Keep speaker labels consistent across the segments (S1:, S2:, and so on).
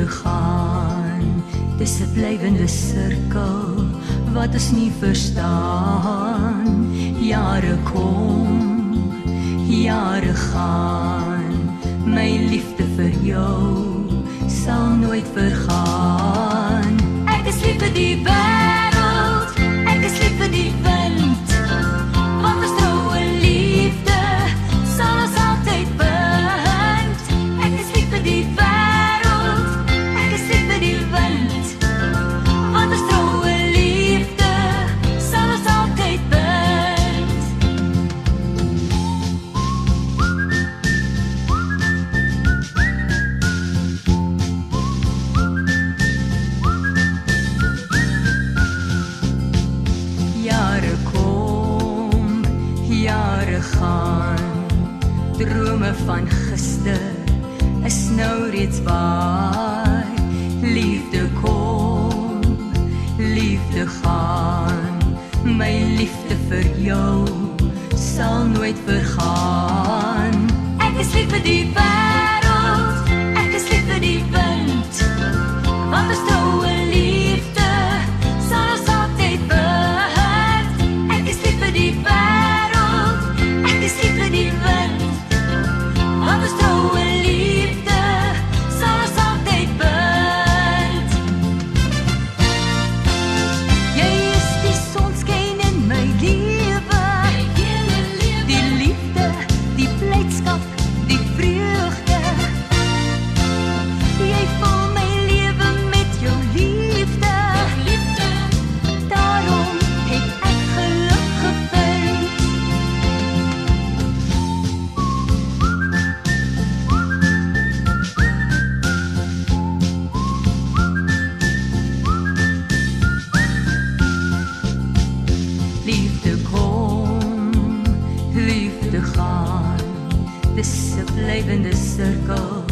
S1: gaan. Dis 'n blywende sirkel wat ons nie verstaan. Jare kom, jare gaan. My liefde vir jou sal nooit vergaan. Ek is lief vir die wêreld, ek is lief vir die wind. Want ons troue liefde sal ons altyd bind. Ek is lief vir die wêreld, ek is lief vir die wind. Want ons troue liefde sal ons altyd bind. Jare kom, jare gaan. Drome van gister is nou reeds waar. Liefde kom, liefde gaan. My liefde vir jou sal nooit vergaan. Ek is lief vir die wêreld, ek is lief vir die wind. Want ons troue liefde sal ons altyd bind. Ek is lief vir die wêreld, ek is lief vir die wind. Want ons troue liefde sal ons altyd bind. Jy is die sonskyn in my lewe, die liefde, die blydskap, die vreugde. Jy vul my lewe met jou liefde. Daarom het ek geluk gevind. Liefde kom, liefde gaan. Dis 'n blywende sirkel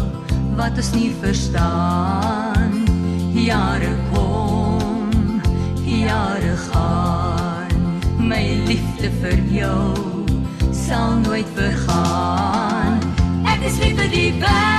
S1: wat ons nie verstaan. Jare kom, jare gaan. My liefde vir jou sal nooit vergaan. Ek is lief vir die wêreld.